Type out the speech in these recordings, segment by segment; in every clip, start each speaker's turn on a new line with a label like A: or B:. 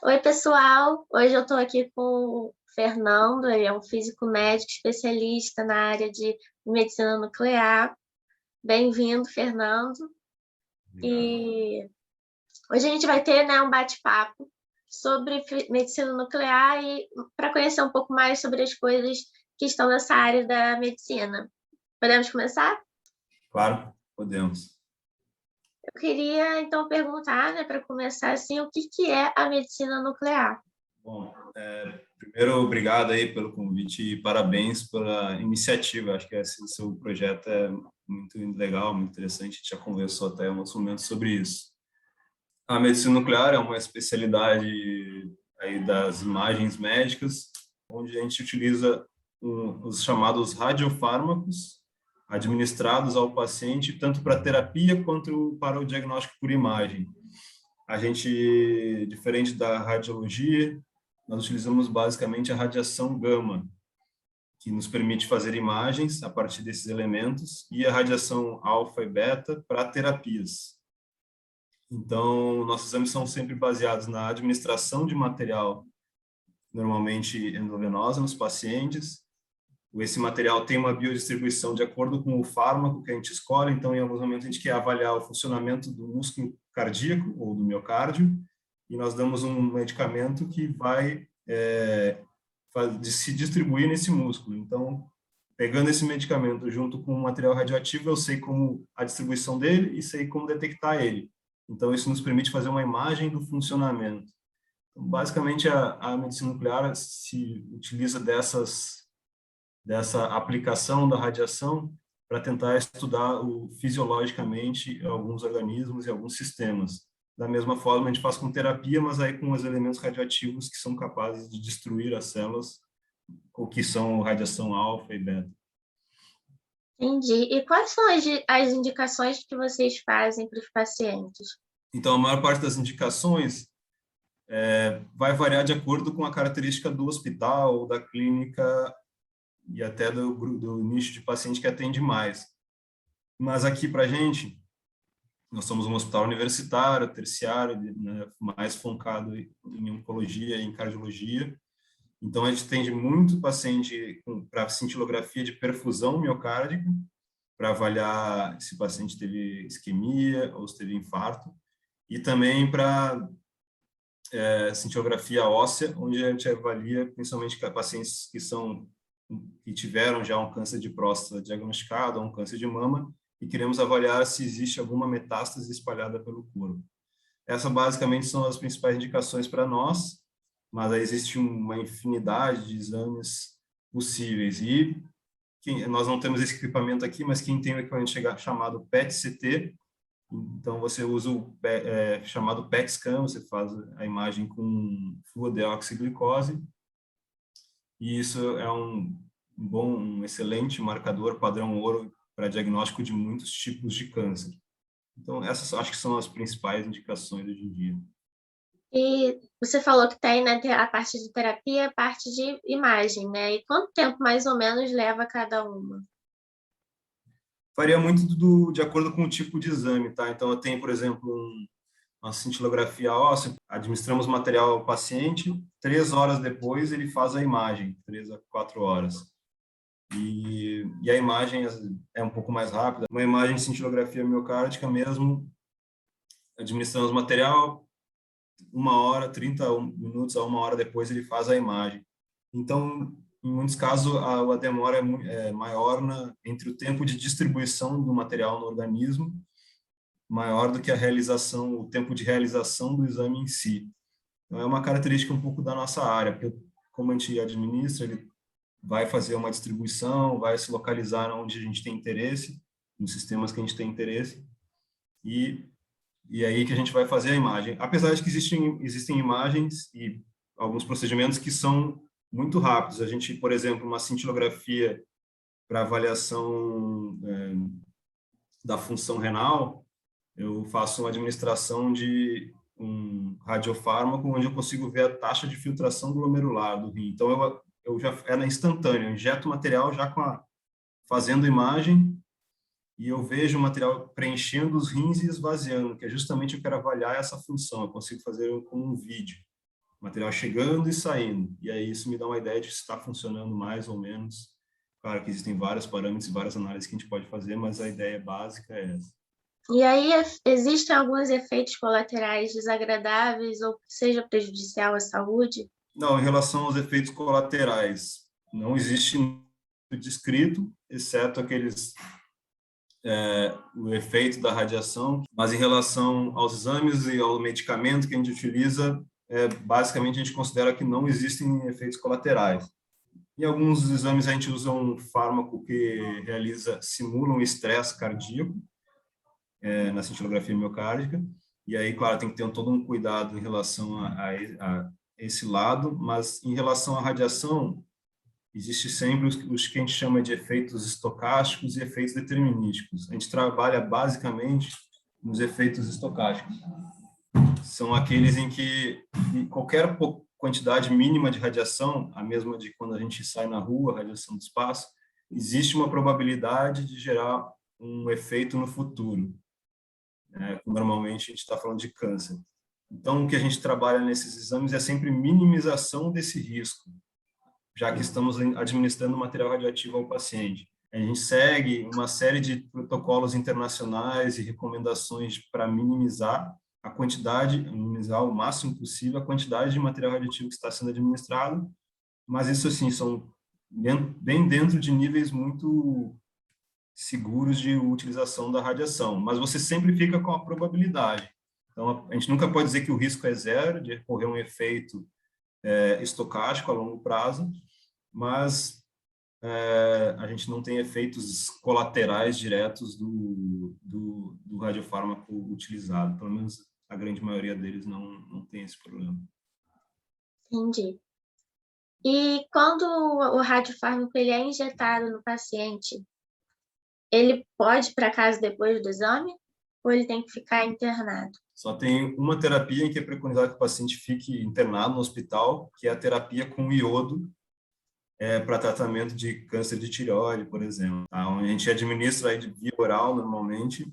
A: Oi, pessoal. Hoje eu estou aqui com o Fernando, ele é um físico médico especialista na área de medicina nuclear. Bem-vindo, Fernando.
B: Obrigado.
A: E hoje a gente vai ter, né, um bate-papo sobre medicina nuclear e para conhecer um pouco mais sobre as coisas que estão nessa área da medicina. Podemos começar?
B: Claro, podemos.
A: Eu queria, então, perguntar, né, para começar assim, o que é a medicina nuclear?
B: Bom, primeiro, obrigado aí pelo convite e parabéns pela iniciativa. Acho que esse seu projeto é muito legal, muito interessante. A gente já conversou até em outros momentos sobre isso. A medicina nuclear é uma especialidade aí das imagens médicas, onde a gente utiliza os chamados radiofármacos administrados ao paciente, tanto para terapia quanto para o diagnóstico por imagem. A gente, diferente da radiologia, nós utilizamos basicamente a radiação gama, que nos permite fazer imagens a partir desses elementos, e a radiação alfa e beta para terapias. Então, nossos exames são sempre baseados na administração de material, normalmente endovenosa, nos pacientes. Esse material tem uma biodistribuição de acordo com o fármaco que a gente escolhe, então, em alguns momentos, a gente quer avaliar o funcionamento do músculo cardíaco ou do miocárdio, e nós damos um medicamento que vai se distribuir nesse músculo. Então, pegando esse medicamento junto com o material radioativo, eu sei como a distribuição dele e sei como detectar ele. Então, isso nos permite fazer uma imagem do funcionamento. Então, basicamente, a medicina nuclear se utiliza dessa aplicação da radiação para tentar estudar fisiologicamente alguns organismos e alguns sistemas. Da mesma forma, a gente faz com terapia, mas aí com os elementos radioativos que são capazes de destruir as células, ou que são radiação alfa e beta.
A: Entendi. E quais são as indicações que vocês fazem para os pacientes?
B: Então, a maior parte das indicações vai variar de acordo com a característica do hospital, da clínica e até do nicho de paciente que atende mais. Mas aqui, para a gente, nós somos um hospital universitário, terciário, né, mais focado em oncologia e em cardiologia. Então, a gente atende muito paciente para cintilografia de perfusão miocárdica, para avaliar se o paciente teve isquemia ou se teve infarto, e também para cintilografia óssea, onde a gente avalia principalmente pacientes que tiveram já um câncer de próstata diagnosticado ou um câncer de mama, e queremos avaliar se existe alguma metástase espalhada pelo corpo. Essas basicamente são as principais indicações para nós, mas aí existe uma infinidade de exames possíveis. E nós não temos esse equipamento aqui, mas quem tem o equipamento chamado PET-CT, então você usa o chamado PET-scan, você faz a imagem com fluodeoxiglicose, e isso é um excelente marcador padrão ouro para diagnóstico de muitos tipos de câncer. Então, essas acho que são as principais indicações hoje em dia.
A: E você falou que tem, né, a parte de terapia e a parte de imagem, né? E quanto tempo mais ou menos leva cada uma?
B: Varia muito de acordo com o tipo de exame, tá? Então, eu tenho, por exemplo, uma cintilografia óssea, administramos material ao paciente, 3 horas depois ele faz a imagem, 3 a 4 horas. E a imagem é um pouco mais rápida. Uma imagem de cintilografia miocárdica mesmo, administramos material, 1 hora, 30 minutos a 1 hora depois ele faz a imagem. Então, em muitos casos, a demora é maior entre o tempo de distribuição do material no organismo, maior do que o tempo de realização do exame em si. Então, é uma característica um pouco da nossa área, porque como a gente administra, ele vai fazer uma distribuição, vai se localizar onde a gente tem interesse, nos sistemas que a gente tem interesse, e aí que a gente vai fazer a imagem. Apesar de que existem imagens e alguns procedimentos que são muito rápidos. A gente, por exemplo, uma cintilografia para avaliação da função renal, eu faço uma administração de um radiofármaco onde eu consigo ver a taxa de filtração glomerular do rim. Então, eu já é instantâneo, eu injeto o material já fazendo imagem e eu vejo o material preenchendo os rins e esvaziando, que é justamente eu quero avaliar essa função. Eu consigo fazer com um vídeo. material chegando e saindo. E aí isso me dá uma ideia de se está funcionando mais ou menos. Claro que existem vários parâmetros e várias análises que a gente pode fazer, mas a ideia básica é essa.
A: E aí existem alguns efeitos colaterais desagradáveis ou que seja prejudicial à saúde?
B: Não, em relação aos efeitos colaterais, não existe descrito, exceto aqueles o efeito da radiação, mas em relação aos exames e ao medicamento que a gente utiliza, basicamente a gente considera que não existem efeitos colaterais. Em alguns exames a gente usa um fármaco que simula um estresse cardíaco na cintilografia miocárdica, e aí, claro, tem que ter todo um cuidado em relação a esse lado, mas em relação à radiação, existe sempre os que a gente chama de efeitos estocásticos e efeitos determinísticos. A gente trabalha basicamente nos efeitos estocásticos. São aqueles em que qualquer quantidade mínima de radiação, a mesma de quando a gente sai na rua, radiação do espaço, existe uma probabilidade de gerar um efeito no futuro. Normalmente a gente está falando de câncer. Então, o que a gente trabalha nesses exames é sempre minimização desse risco, já que estamos administrando material radioativo ao paciente. A gente segue uma série de protocolos internacionais e recomendações para minimizar a quantidade, minimizar o máximo possível a quantidade de material radioativo que está sendo administrado, mas isso, assim, são bem dentro de níveis muito seguros de utilização da radiação, mas você sempre fica com a probabilidade. Então, a gente nunca pode dizer que o risco é zero de ocorrer um efeito estocástico a longo prazo, mas a gente não tem efeitos colaterais diretos do radiofármaco utilizado. Pelo menos a grande maioria deles não tem esse problema.
A: Entendi. E quando o radiofármaco ele é injetado no paciente, ele pode ir para casa depois do exame ou ele tem que ficar internado?
B: Só tem uma terapia em que é preconizado que o paciente fique internado no hospital, que é a terapia com iodo, para tratamento de câncer de tireoide, por exemplo. Tá? Onde a gente administra aí de via oral, normalmente,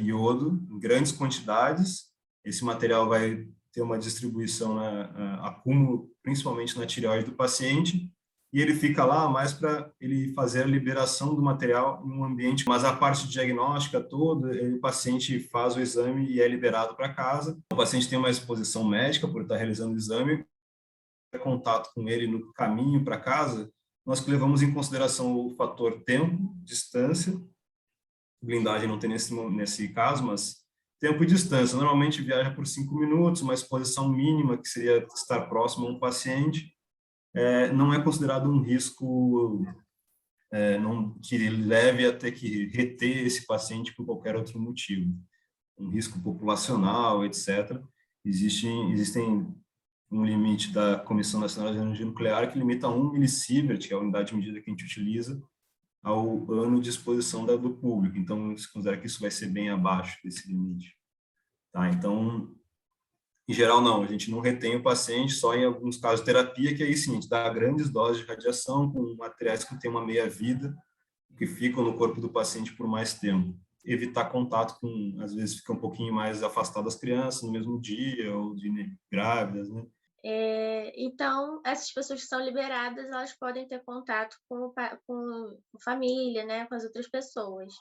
B: iodo em grandes quantidades. Esse material vai ter uma distribuição, acúmulo, principalmente na tireoide do paciente, e ele fica lá mais para ele fazer a liberação do material em um ambiente, mas a parte diagnóstica toda, o paciente faz o exame e é liberado para casa. O paciente tem uma exposição médica por estar realizando o exame, contato com ele no caminho para casa, nós levamos em consideração o fator tempo, distância, blindagem não tem nesse caso, mas tempo e distância. Normalmente viaja por 5 minutos, uma exposição mínima, que seria estar próximo a um paciente, não é considerado um risco que leve a ter que reter esse paciente por qualquer outro motivo. Um risco populacional, etc. Existem um limite da Comissão Nacional de Energia Nuclear que limita a 1 milisievert, que é a unidade de medida que a gente utiliza, ao ano de exposição do público. Então, se considera que isso vai ser bem abaixo desse limite. Tá? Então, em geral, não. A gente não retém o paciente, só em alguns casos de terapia, que aí sim, a gente dá grandes doses de radiação com materiais que têm uma meia-vida, que ficam no corpo do paciente por mais tempo. Evitar contato com, às vezes, fica um pouquinho mais afastado das crianças no mesmo dia, ou de grávidas, né?
A: Então, essas pessoas que são liberadas, elas podem ter contato com família, né, com as outras pessoas.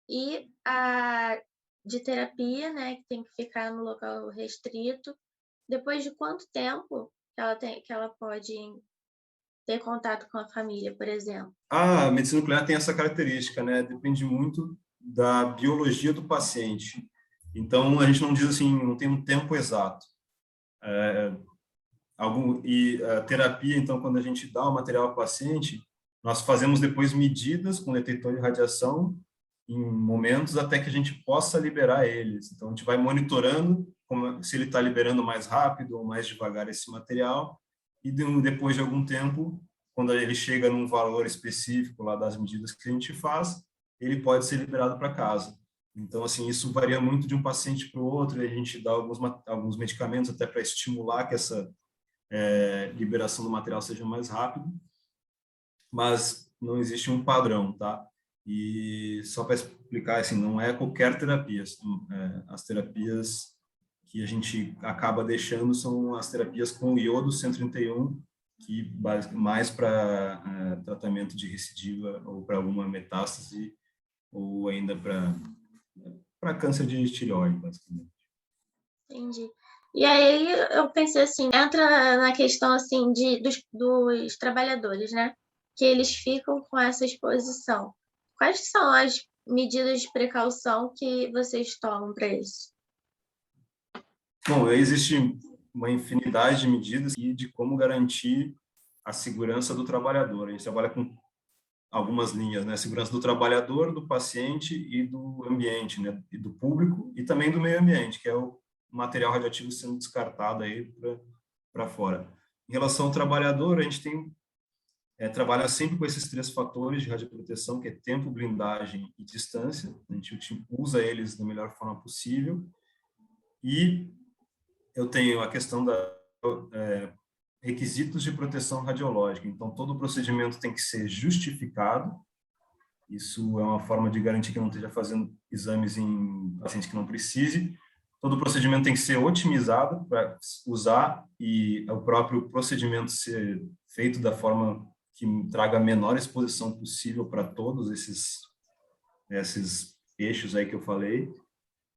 A: E a de terapia, né, que tem que ficar no local restrito, depois de quanto tempo que ela pode ter contato com a família, por exemplo?
B: A medicina nuclear tem essa característica, né? Depende muito da biologia do paciente. Então, a gente não diz assim, não tem um tempo exato. E a terapia, então, quando a gente dá o material ao paciente, nós fazemos depois medidas com detector de radiação em momentos até que a gente possa liberar eles. Então, a gente vai monitorando se ele está liberando mais rápido ou mais devagar esse material, e depois de algum tempo, quando ele chega num valor específico lá das medidas que a gente faz, ele pode ser liberado para casa. Então, assim, isso varia muito de um paciente para o outro, e a gente dá alguns medicamentos até para estimular que essa liberação do material seja mais rápido, mas não existe um padrão, tá? E só para explicar, assim, não é qualquer terapia. As terapias que a gente acaba deixando são as terapias com iodo 131, que mais para tratamento de recidiva ou para alguma metástase ou ainda para câncer de tireoide, basicamente.
A: Entendi. E aí eu pensei assim, entra na questão assim dos trabalhadores, né? Que eles ficam com essa exposição. Quais são as medidas de precaução que vocês tomam para isso?
B: Bom, existe uma infinidade de medidas e de como garantir a segurança do trabalhador. A gente trabalha com algumas linhas, né? Segurança do trabalhador, do paciente e do ambiente, né? E do público e também do meio ambiente, que é o material radioativo sendo descartado aí para fora. Em relação ao trabalhador, a gente trabalha sempre com esses 3 fatores de radioproteção, que é tempo, blindagem e distância. A gente usa eles da melhor forma possível. E eu tenho a questão da requisitos de proteção radiológica. Então, todo o procedimento tem que ser justificado. Isso é uma forma de garantir que eu não esteja fazendo exames em pacientes que não precise. Todo o procedimento tem que ser otimizado para usar e o próprio procedimento ser feito da forma que traga a menor exposição possível para todos esses eixos aí que eu falei.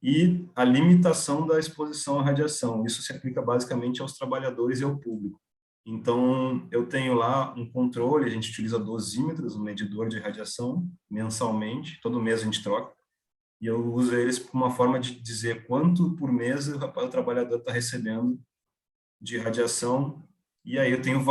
B: E a limitação da exposição à radiação. Isso se aplica basicamente aos trabalhadores e ao público. Então, eu tenho lá um controle, a gente utiliza dosímetros, um medidor de radiação, mensalmente, todo mês a gente troca, e eu uso eles como uma forma de dizer quanto por mês o trabalhador está recebendo de radiação, e aí eu tenho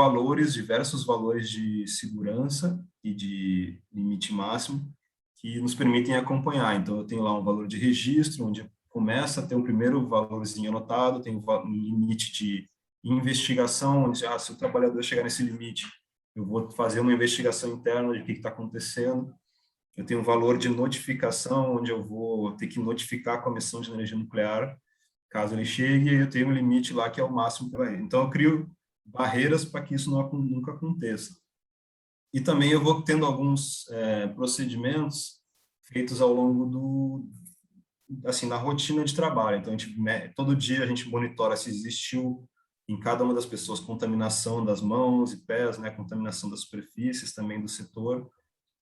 B: diversos valores de segurança e de limite máximo, que nos permitem acompanhar. Então, eu tenho lá um valor de registro, onde começa a ter um primeiro valorzinho anotado, tem um limite de investigação, onde se o trabalhador chegar nesse limite, eu vou fazer uma investigação interna de o que está acontecendo. Eu tenho um valor de notificação, onde eu vou ter que notificar a Comissão de Energia Nuclear, caso ele chegue, eu tenho um limite lá que é o máximo para ele. Então, eu crio barreiras para que isso nunca aconteça. E também eu vou tendo alguns procedimentos feitos ao longo na rotina de trabalho. Então, todo dia a gente monitora se existiu em cada uma das pessoas contaminação das mãos e pés, né, contaminação das superfícies, também do setor.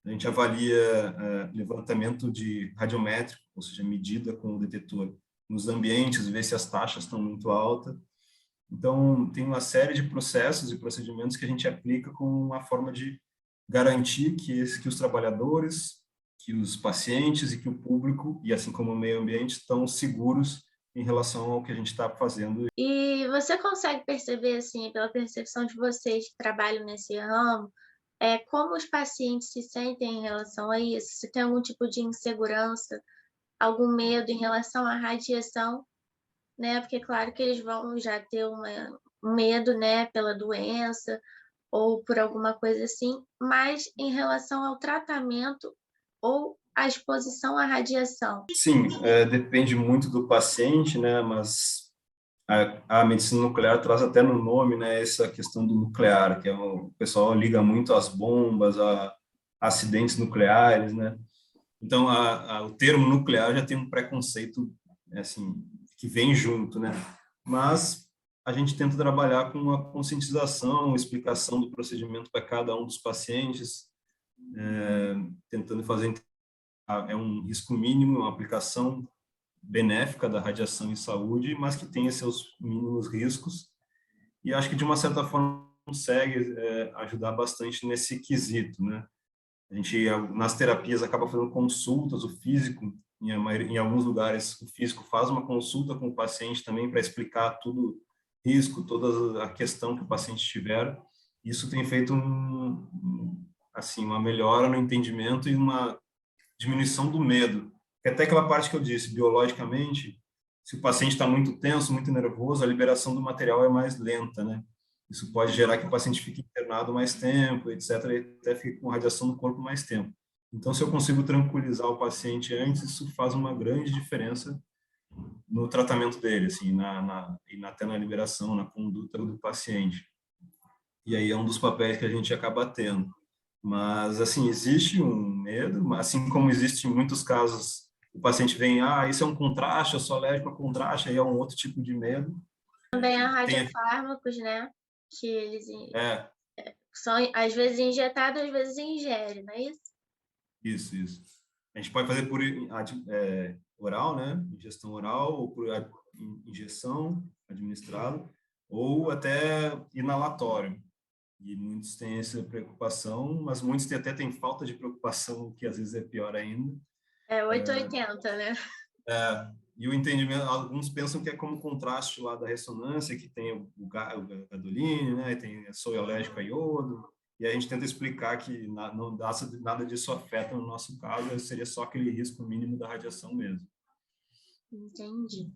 B: A gente avalia levantamento de radiométrico, ou seja, medida com o detetor nos ambientes, ver se as taxas estão muito altas. Então, tem uma série de processos e procedimentos que a gente aplica com uma forma de garantir que os trabalhadores, que os pacientes e que o público, e assim como o meio ambiente, estão seguros em relação ao que a gente está fazendo.
A: E você consegue perceber, assim, pela percepção de vocês que trabalham nesse ramo, como os pacientes se sentem em relação a isso? Se tem algum tipo de insegurança, algum medo em relação à radiação, né? Porque claro que eles vão já ter um medo, né, pela doença ou por alguma coisa assim, mas em relação ao tratamento ou à exposição à radiação.
B: Sim, depende muito do paciente, né, mas a medicina nuclear traz até no nome, né, essa questão do nuclear, que o pessoal liga muito às bombas, a acidentes nucleares, né? Então, o termo nuclear já tem um preconceito, assim, que vem junto, né? Mas a gente tenta trabalhar com uma conscientização, explicação do procedimento para cada um dos pacientes, tentando fazer um risco mínimo, uma aplicação benéfica da radiação em saúde, mas que tenha seus mínimos riscos. E acho que, de uma certa forma, consegue ajudar bastante nesse quesito, né? A gente, nas terapias, acaba fazendo consultas, o físico, em alguns lugares, o físico faz uma consulta com o paciente também para explicar tudo, risco, toda a questão que o paciente tiver. Isso tem feito assim, uma melhora no entendimento e uma diminuição do medo. Que até aquela parte que eu disse, biologicamente, se o paciente está muito tenso, muito nervoso, a liberação do material é mais lenta, né? Isso pode gerar que o paciente fique internado mais tempo, etc., e até fique com radiação no corpo mais tempo. Então, se eu consigo tranquilizar o paciente antes, isso faz uma grande diferença no tratamento dele, assim, até na liberação, na conduta do paciente. E aí é um dos papéis que a gente acaba tendo. Mas, assim, existe um medo, assim como existe em muitos casos o paciente vem, isso é um contraste, eu sou alérgico a contraste, aí é um outro tipo de medo.
A: Também há radiofármacos, né? Que eles
B: É,
A: são, às vezes, injetados, às vezes ingere, não é isso?
B: isso. A gente pode fazer por oral, né? Ingestão oral, ou por injeção administrada, ou até inalatório. E muitos têm essa preocupação, mas muitos até têm falta de preocupação, que às vezes é pior ainda.
A: É 880, né?
B: E o entendimento, alguns pensam que é como contraste lá da ressonância, que tem o gadolínio, né? Tem sou alérgico a iodo, e a gente tenta explicar que não dá, nada disso afeta no nosso caso, seria só aquele risco mínimo da radiação mesmo.
A: Entendi.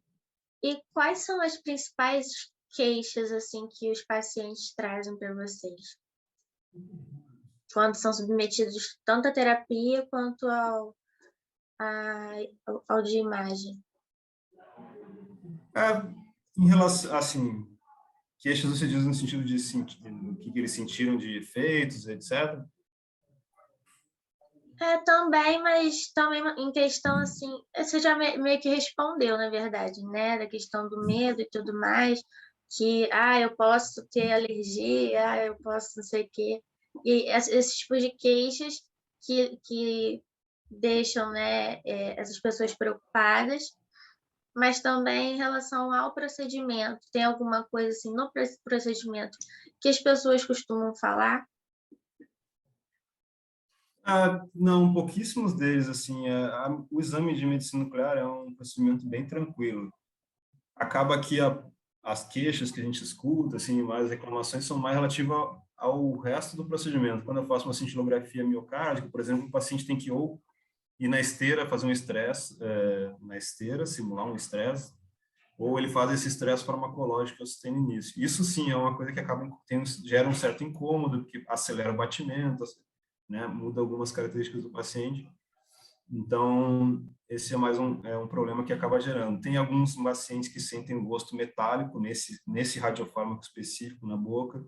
A: E quais são as principais queixas assim que os pacientes trazem para vocês? Quando são submetidos tanto à terapia quanto ao de imagem?
B: Em relação, assim, queixas você diz no sentido de o que eles sentiram de efeitos, etc.
A: Também, mas também em questão assim, você já meio que respondeu, na verdade, né? Da questão do medo e tudo mais, que, eu posso ter alergia, eu posso não sei o quê. E esses tipos de queixas que deixam, né, essas pessoas preocupadas, mas também em relação ao procedimento. Tem alguma coisa assim no procedimento que as pessoas costumam falar?
B: Não, pouquíssimos deles, assim, o exame de medicina nuclear é um procedimento bem tranquilo. Acaba que as queixas que a gente escuta, assim, mais reclamações são mais relativas ao resto do procedimento. Quando eu faço uma cintilografia miocárdica, por exemplo, o paciente tem que ou ir na esteira, fazer um estresse na esteira, simular um estresse, ou ele faz esse estresse farmacológico que eu citei no início. Isso sim é uma coisa que acaba gera um certo incômodo, porque acelera o batimento, né, muda algumas características do paciente. Então, esse é mais um problema que acaba gerando. Tem alguns pacientes que sentem um gosto metálico nesse radiofármaco específico na boca.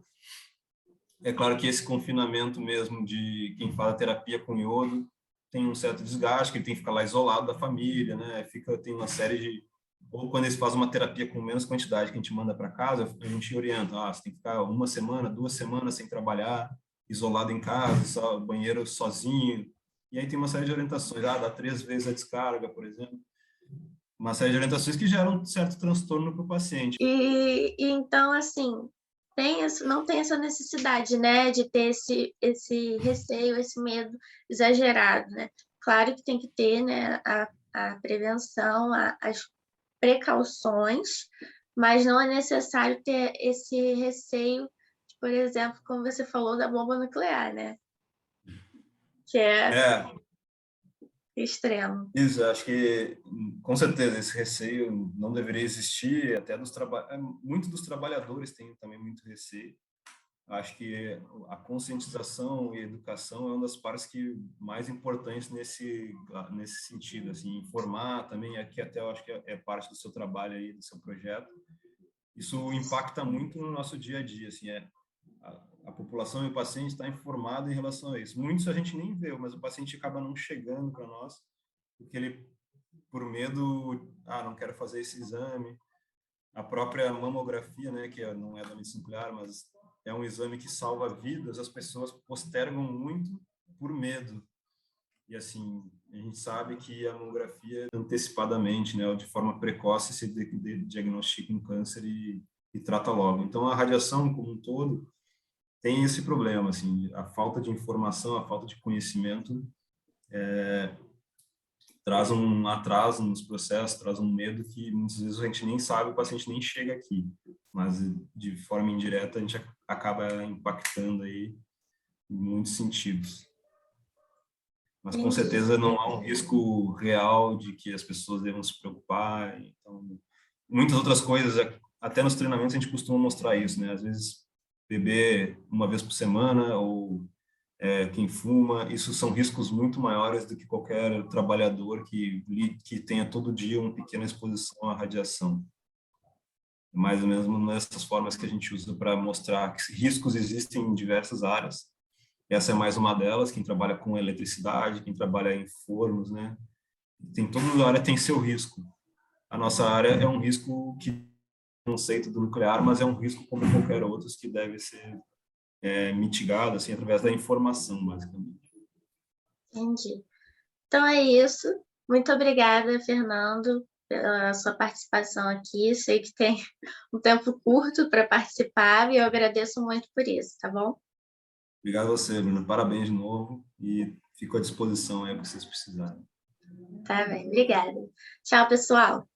B: É claro que esse confinamento mesmo de quem faz a terapia com iodo tem um certo desgaste, que ele tem que ficar lá isolado da família, né? Tem uma série de... Ou quando eles fazem uma terapia com menos quantidade que a gente manda para casa, a gente orienta, você tem que ficar 1 semana, 2 semanas sem trabalhar, isolado em casa, só banheiro sozinho. E aí tem uma série de orientações, dá 3 vezes a descarga, por exemplo. Uma série de orientações que geram um certo transtorno para o paciente.
A: E então, assim, não tem essa necessidade, né, de ter esse receio, esse medo exagerado, né? Claro que tem que ter, né, a prevenção, as precauções, mas não é necessário ter esse receio, por exemplo, como você falou da bomba nuclear, né? Que é extremo.
B: Isso, acho que com certeza esse receio não deveria existir, até muitos dos trabalhadores têm também muito receio. Acho que a conscientização e a educação é uma das partes mais importantes nesse sentido, assim, informar também, aqui até eu acho que é parte do seu trabalho aí, do seu projeto. Isso impacta muito no nosso dia a dia, assim, a população e o paciente está informado em relação a isso. Muitos a gente nem vê, mas o paciente acaba não chegando para nós, porque ele, por medo, não quero fazer esse exame. A própria mamografia, né, que não é da medicina nuclear, mas é um exame que salva vidas, as pessoas postergam muito por medo. E assim, a gente sabe que a mamografia antecipadamente, né, ou de forma precoce, se diagnostica um câncer e trata logo. Então, a radiação como um todo tem esse problema, assim, a falta de informação, a falta de conhecimento traz um atraso nos processos, traz um medo que muitas vezes a gente nem sabe, o paciente nem chega aqui, mas de forma indireta a gente acaba impactando aí em muitos sentidos. Mas com certeza não há um risco real de que as pessoas devam se preocupar. Então, muitas outras coisas, até nos treinamentos a gente costuma mostrar isso, né? Às vezes beber 1 vez por semana ou quem fuma, isso são riscos muito maiores do que qualquer trabalhador que tenha todo dia uma pequena exposição à radiação. Mais ou menos nessas formas que a gente usa para mostrar que riscos existem em diversas áreas. Essa é mais uma delas, quem trabalha com eletricidade, quem trabalha em fornos, né? Toda área tem seu risco. A nossa área é um risco que conceito do nuclear, mas é um risco como qualquer outro que deve ser mitigado assim através da informação, basicamente.
A: Entendi. Então é isso. Muito obrigada, Fernando, pela sua participação aqui. Sei que tem um tempo curto para participar e eu agradeço muito por isso, tá bom?
B: Obrigado a você, Bruno. Parabéns de novo e fico à disposição aí para vocês precisarem.
A: Tá bem, obrigada. Tchau, pessoal.